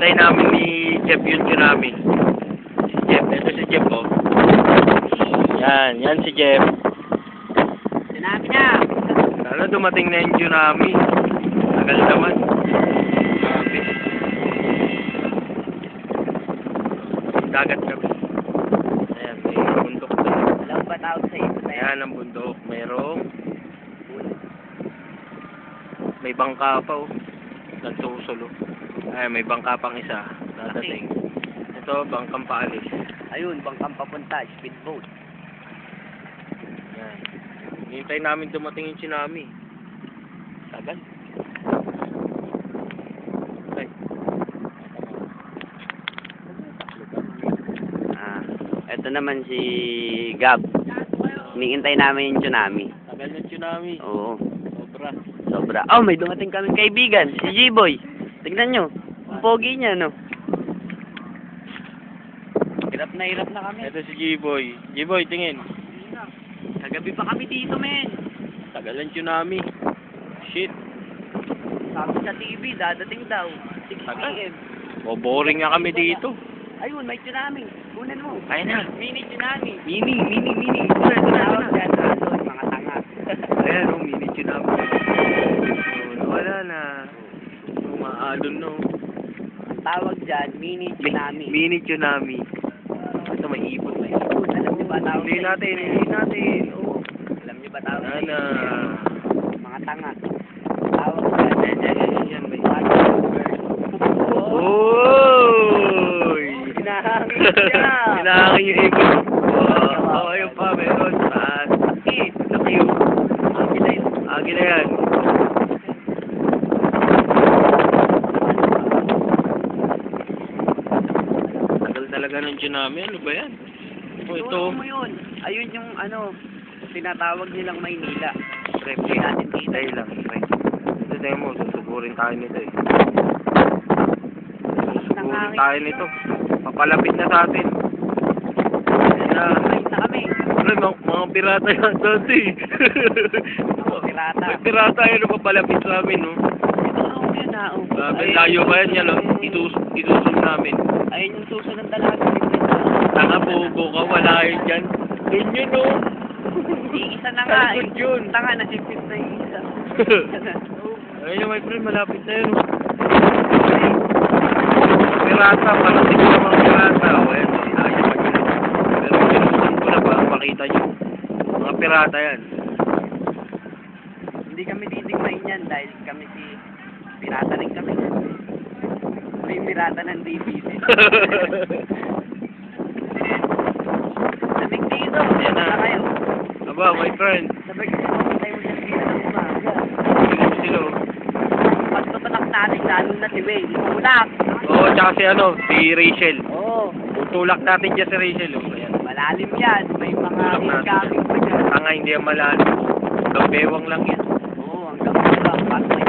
Hinihintay namin ni Jeff yung tsunami. Si Jeff, ito si Jeff, oh. Yan si Jeff. Tsunami na! Sana dumating na yung tsunami. Tagal naman. Grabe. Dagat kami. Ayan, may bundok doon. Alam ba tawag sa iyo? Ayan ang bundok. May bangka pa, oh. Nagsusulo. Ay, may bangka pang isa. Dadating. Ito, bangkang paalis. Ayun, bangkang papunta, speedboat. Yan. Hinihintay namin dumating yung tsunami. Tagal. Ay. Ito naman si Gab. Hinihintay namin yung tsunami. Tagal ng tsunami. Oo. Sobra. Oh, may dumating kaming kaibigan, si G-Boy. Tignan nyo, ang pogi niya, no? Hirap na kami. Ito si G-Boy. G-Boy, tingin. Kagabi pa kami dito, men. Tagal ng tsunami. Shit. Sabi sa TV, dadating daw. 6 Tagal. p.m. Boring nga kami dito. Ayun, may tsunami. Kunan mo. Ayun na. Mini tsunami. Mini. Ito na. Mga tanga. Ayan, oh, mini tsunami. Wala na. Umaalon, no. Ang tawag dyan, mini tsunami. Mini tsunami. Ito, may ibon. Alam niyo ba tawag Hindi natin. Oh. Alam niyo ba tawag Ano? mga tanga. Tawag dyan. Yan, may Oh! Oy! Hinahangin siya. Hinahangin yung ibon. Oh, ayun pa, meron. Laki yun. Agila yan. Tagal talaga ng tsunami. Ano ba yan? Oh, ito. Turo mo yun. Ayun yung tinatawag nilang Maynila. Pre, natin dito. Dahil lang, pre. Ito tayo mo, susugurin tayo nito eh. Susugurin tayo nito. Papalapit na sa atin. Ayan na. Ay, na kami. Pre, mga pirata yan dati. Mga pirata. May pirata yan na papalapit sa amin, no? Turo mo yun, ha. Oh. Grabe, layo ba yan, no? Itusum namin. Ayun yung susunod talaga. Tanga, bobo ka, wala yun dyan. Doon yun, no? Isa na nga. Salikod yun. Tanga, nasipit na yung isa. Ayun yung my friend, malapit na yun. Pirata, palating na mga pirata. O, ayan, ayun pa yun. Pero sinusum ko na para makita nyo. Mga pirata yan. Hindi kami titignan yan dahil kami pirata rin kami. May pirata ng DVD. Sabik dito. Yan na. Kayo. Aba, my friend. Sabik dito. Tayo mo dyan dito ng umaga. Sino sila? Pagpapatak natin, lalo na si May. Tulak. Oo, tsaka si Rachel. Oo. Tutulak natin dyan si Rachel. Oh, ayan. Malalim yan. May mga Tulak natin. incoming pa dyan. Tanga, hindi yan malalim. Hanggang bewang lang yan. Oo, hanggang wala. Pag may